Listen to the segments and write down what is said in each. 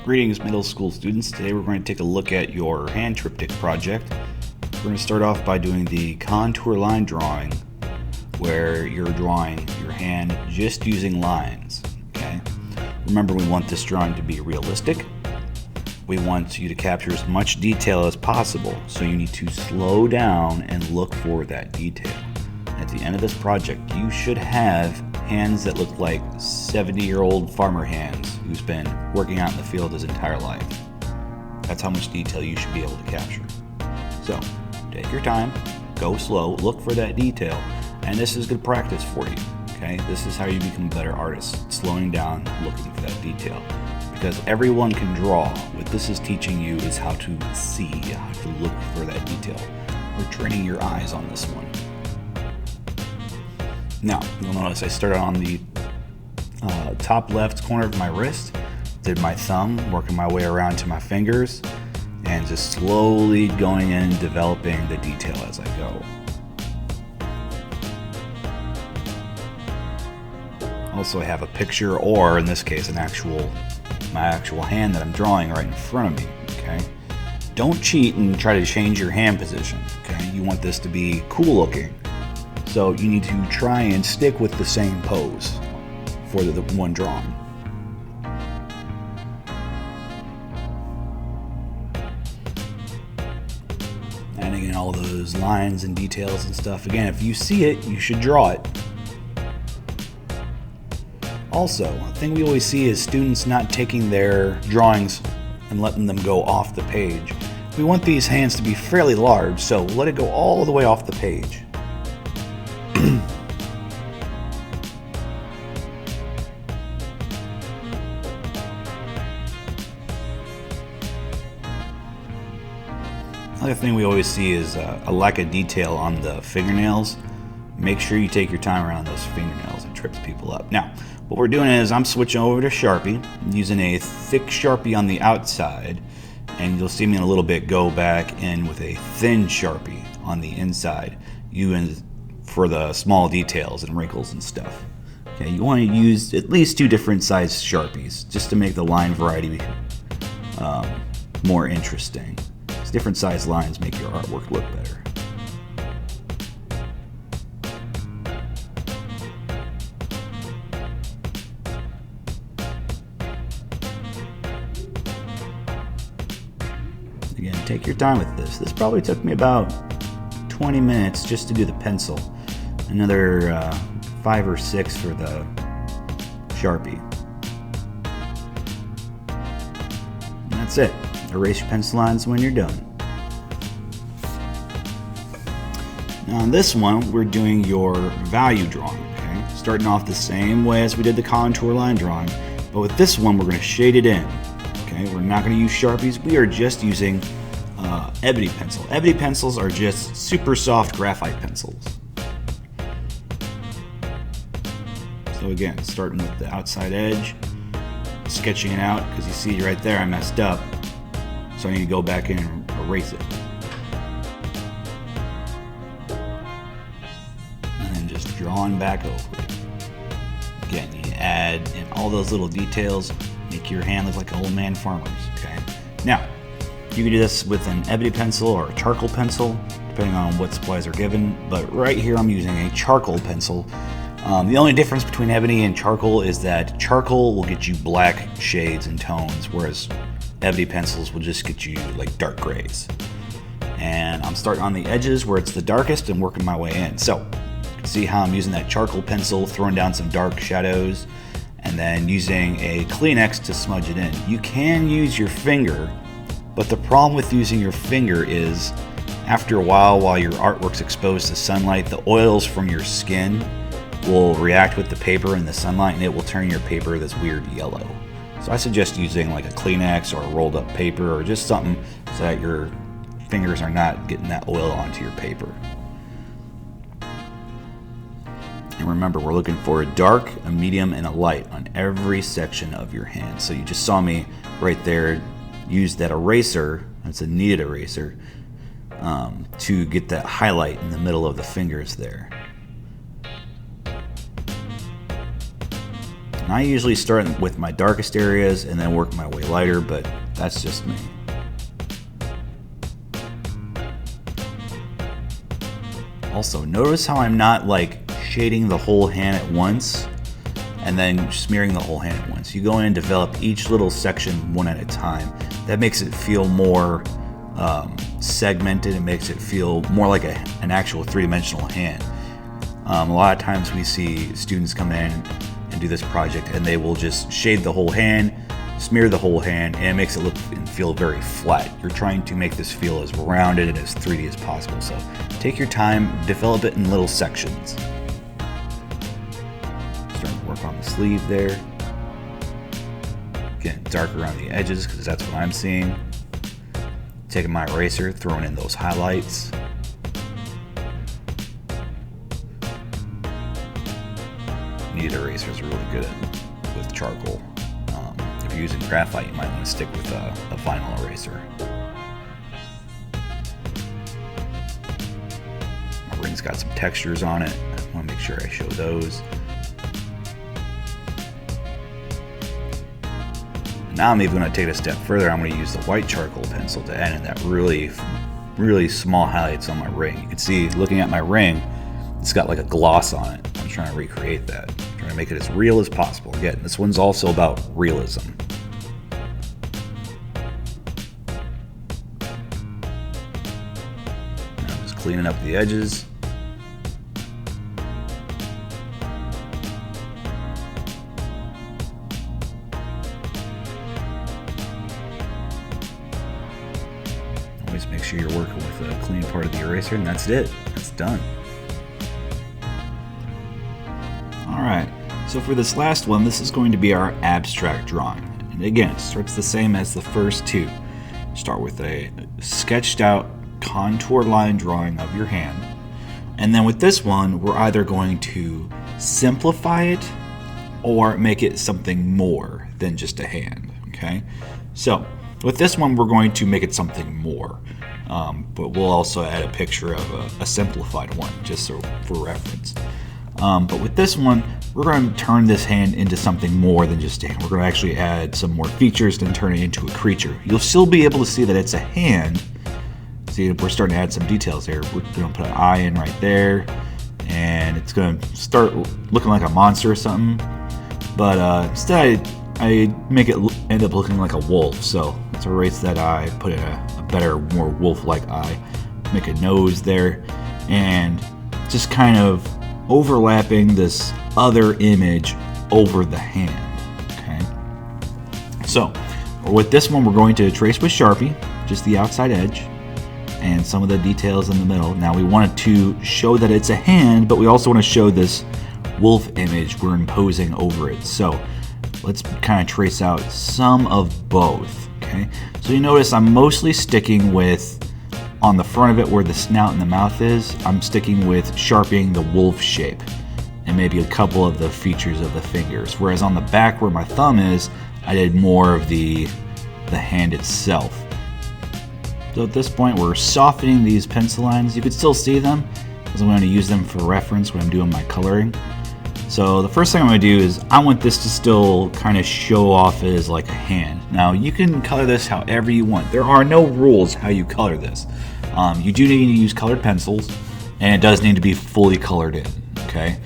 Greetings, middle school students. Today we're going to take a look at your hand triptych project. We're going to start off by doing the contour line drawing, where you're drawing your hand just using lines. Okay. Remember, we want this drawing to be realistic. We want you to capture as much detail as possible, so you need to slow down and look for that detail. At the end of this project, you should have hands that look like 70-year-old farmer hands who's been working out in the field his entire life. That's how much detail you should be able to capture. So, take your time, go slow, look for that detail, and this is good practice for you. Okay, this is how you become a better artist, slowing down, looking for that detail. Because everyone can draw. What this is teaching you is how to see, how to look for that detail. We're training your eyes on this one. Now, you'll notice I started on the top left corner of my wrist, did my thumb, working my way around to my fingers, and just slowly going in, developing the detail as I go. Also, I have a picture, or in this case, my actual hand that I'm drawing right in front of me. Okay, don't cheat and try to change your hand position. Okay, you want this to be cool looking. So you need to try and stick with the same pose for the one drawing. Adding in all those lines and details and stuff. Again, if you see it, you should draw it. Also, a thing we always see is students not taking their drawings and letting them go off the page. We want these hands to be fairly large, so let it go all the way off the page. Another thing we always see is a lack of detail on the fingernails. Make sure you take your time around those fingernails. It trips people up. Now, what we're doing is I'm switching over to Sharpie, using a thick Sharpie on the outside, and you'll see me in a little bit go back in with a thin Sharpie on the inside, for the small details and wrinkles and stuff. Okay, you want to use at least 2 different size Sharpies just to make the line variety more interesting. Different size lines make your artwork look better. Again, take your time with this. This probably took me about 20 minutes just to do the pencil. Another 5 or 6 for the Sharpie. And that's it. Erase your pencil lines when you're done. Now on this one, we're doing your value drawing, okay? Starting off the same way as we did the contour line drawing, but with this one, we're going to shade it in, okay? We're not going to use Sharpies. We are just using ebony pencil. Ebony pencils are just super soft graphite pencils. So again, starting with the outside edge, sketching it out, because you see right there I messed up. So I need to go back in and erase it. And then just drawing back over it. Again, you add in all those little details, make your hand look like an old man farmer's, okay? Now, you can do this with an ebony pencil or a charcoal pencil, depending on what supplies are given, but right here I'm using a charcoal pencil. The only difference between ebony and charcoal is that charcoal will get you black shades and tones, whereas ebony pencils will just get you like dark grays. And I'm starting on the edges where it's the darkest and working my way in. So you can see how I'm using that charcoal pencil, throwing down some dark shadows, and then using a Kleenex to smudge it in. You can use your finger, but the problem with using your finger is after a while your artwork's exposed to sunlight, the oils from your skin will react with the paper in the sunlight, and it will turn your paper this weird yellow. So I suggest using like a Kleenex or a rolled up paper or just something so that your fingers are not getting that oil onto your paper. And remember, we're looking for a dark, a medium, and a light on every section of your hand. So you just saw me right there use that eraser, that's a kneaded eraser, to get that highlight in the middle of the fingers there. And I usually start with my darkest areas and then work my way lighter, but that's just me. Also, notice how I'm not like shading the whole hand at once and then smearing the whole hand at once. You go in and develop each little section one at a time. That makes it feel more segmented. It makes it feel more like an actual three-dimensional hand. A lot of times we see students come in and do this project and they will just shade the whole hand, smear the whole hand, and it makes it look and feel very flat. You're trying to make this feel as rounded and as 3D as possible. So take your time, develop it in little sections. Starting to work on the sleeve there. Getting darker around the edges because that's what I'm seeing. Taking my eraser, throwing in those highlights. Kneaded erasers are really good with charcoal. If you're using graphite, you might want to stick with a vinyl eraser. My ring's got some textures on it. I want to make sure I show those. Now I'm even going to take it a step further. I'm going to use the white charcoal pencil to add in that really small highlights on my ring. You can see, looking at my ring, it's got like a gloss on it. I'm trying to recreate that. I'm trying to make it as real as possible. Again, this one's also about realism. Now I'm just cleaning up the edges. Always make sure you're working with a clean part of the eraser, and that's it. That's done. Alright, so for this last one, this is going to be our abstract drawing. And again, it starts the same as the first two. Start with a sketched out contour line drawing of your hand. And then with this one, we're either going to simplify it or make it something more than just a hand. Okay, so with this one, we're going to make it something more. But we'll also add a picture of a simplified one, just so for reference. But with this one, we're going to turn this hand into something more than just a hand. We're going to actually add some more features and turn it into a creature. You'll still be able to see that it's a hand. See, we're starting to add some details here. We're going to put an eye in right there, and it's going to start looking like a monster or something. But instead, I make it end up looking like a wolf. So let's erase that eye, put in a better, more wolf-like eye. Make a nose there, and just kind of overlapping this other image over the hand. Okay. So with this one, we're going to trace with Sharpie, just the outside edge, and some of the details in the middle. Now we want to show that it's a hand, but we also want to show this wolf image we're imposing over it. So let's kind of trace out some of both. Okay. So you notice I'm mostly sticking with, on the front of it where the snout and the mouth is, I'm sticking with sharpening the wolf shape and maybe a couple of the features of the fingers. Whereas on the back where my thumb is, I did more of the hand itself. So at this point, we're softening these pencil lines. You could still see them because I'm going to use them for reference when I'm doing my coloring. So the first thing I'm going to do is I want this to still kind of show off as like a hand. Now you can color this however you want. There are no rules how you color this. You do need to use colored pencils, and it does need to be fully colored in. Okay,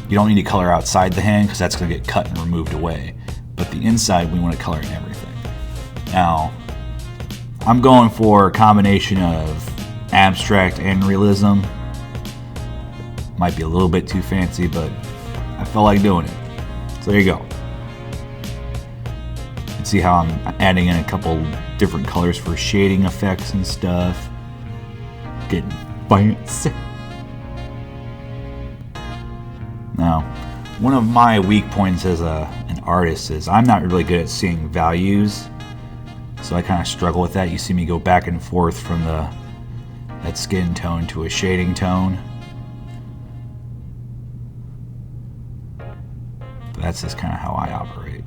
you don't need to color outside the hand because that's going to get cut and removed away. But the inside, we want to color in everything. Now, I'm going for a combination of abstract and realism. Might be a little bit too fancy, but I felt like doing it. So there you go. You can see how I'm adding in a couple different colors for shading effects and stuff. Getting fancy. Now, one of my weak points as an artist is I'm not really good at seeing values. So I kind of struggle with that. You see me go back and forth from that skin tone to a shading tone. But that's just kind of how I operate.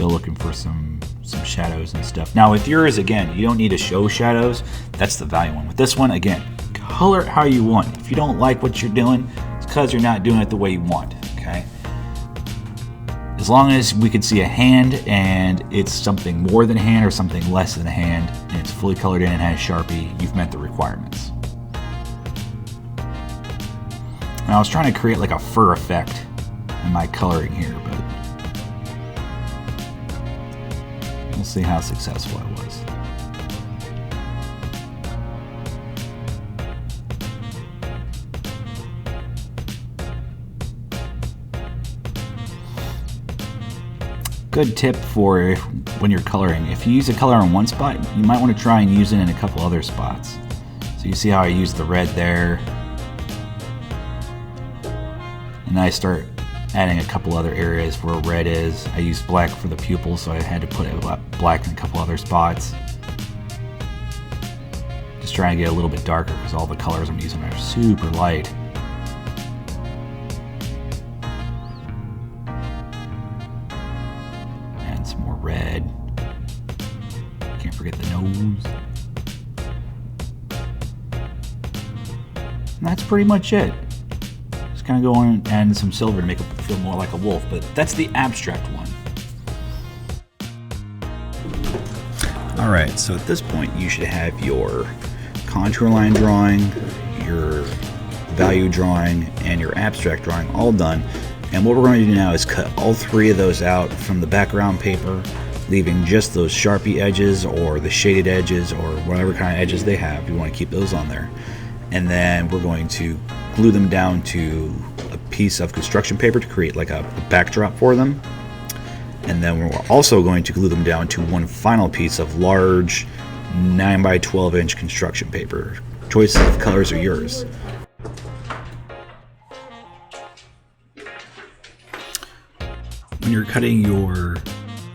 still looking for some shadows and stuff. Now with yours, again, you don't need to show shadows. That's the value one. With this one, again, color it how you want. If you don't like what you're doing, it's because you're not doing it the way you want, okay? As long as we can see a hand and it's something more than a hand or something less than a hand, and it's fully colored in and has Sharpie, you've met the requirements. Now I was trying to create like a fur effect in my coloring here, but we'll see how successful I was. Good tip for when you're coloring. If you use a color on one spot, you might want to try and use it in a couple other spots. So you see how I use the red there. And I start adding a couple other areas where red is. I used black for the pupil, so I had to put black in a couple other spots. Just trying to get a little bit darker because all the colors I'm using are super light. And some more red. Can't forget the nose. And that's pretty much it. Kind of go on and add some silver to make it feel more like a wolf, but that's the abstract one. Alright, so at this point you should have your contour line drawing, your value drawing, and your abstract drawing all done. And what we're going to do now is cut all three of those out from the background paper, leaving just those Sharpie edges or the shaded edges or whatever kind of edges they have. You want to keep those on there. And then we're going to glue them down to a piece of construction paper to create like a backdrop for them. And then we're also going to glue them down to one final piece of large 9 by 12 inch construction paper. Choice of colors are yours. When you're cutting your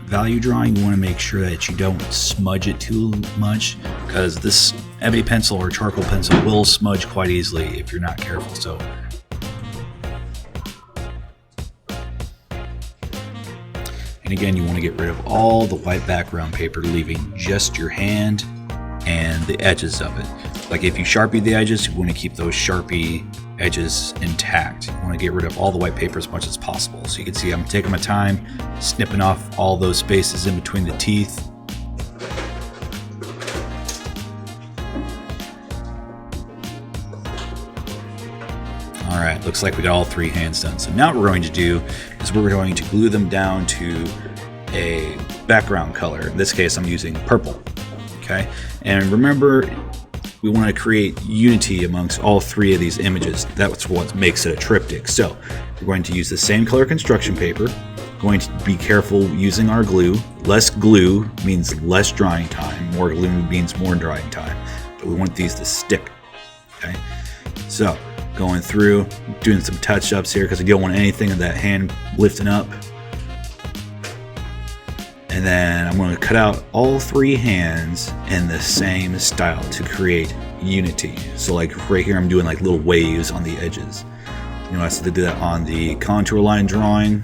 value drawing, you want to make sure that you don't smudge it too much, because this ebony pencil or charcoal pencil will smudge quite easily if you're not careful. So and again, you want to get rid of all the white background paper, leaving just your hand and the edges of it. Like if you Sharpie the edges, you want to keep those Sharpie edges intact. You want to get rid of all the white paper as much as possible. So you can see I'm taking my time, snipping off all those spaces in between the teeth. Alright, looks like we got all three hands done. So now what we're going to do is we're going to glue them down to a background color. In this case, I'm using purple. Okay, and remember, we want to create unity amongst all three of these images. That's what makes it a triptych. So we're going to use the same color construction paper. Going to be careful using our glue. Less glue means less drying time. More glue means more drying time. But we want these to stick. Okay, so going through, doing some touch-ups here because we don't want anything of that hand lifting up. And then I'm going to cut out all three hands in the same style to create unity. So like right here, I'm doing like little waves on the edges. You know, I have to do that on the contour line drawing.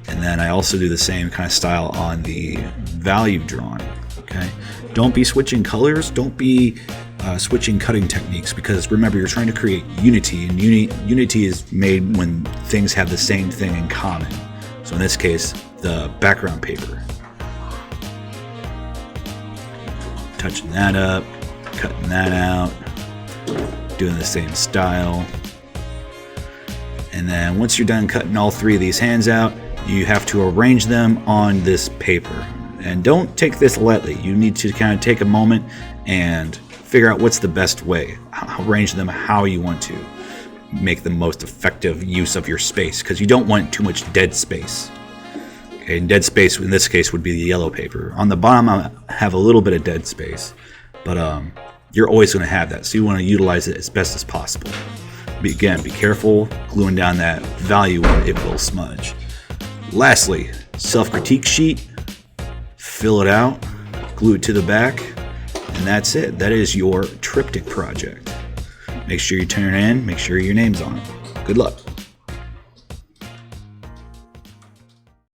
And then I also do the same kind of style on the value drawing. Okay, don't be switching colors. Don't be switching cutting techniques, because remember, you're trying to create unity, and unity is made when things have the same thing in common. So in this case, the background paper. Touching that up, cutting that out, doing the same style. And then once you're done cutting all three of these hands out, you have to arrange them on this paper. And don't take this lightly. You need to kind of take a moment and figure out what's the best way. Arrange them how you want to make the most effective use of your space, because you don't want too much dead space. Okay, and dead space in this case would be the yellow paper. On the bottom, I have a little bit of dead space, but you're always going to have that, so you want to utilize it as best as possible. Again, be careful gluing down that value or it will smudge. Lastly, self-critique sheet. Fill it out, glue it to the back, and that's it. That is your Triptych project. Make sure you turn it in, make sure your name's on it. Good luck.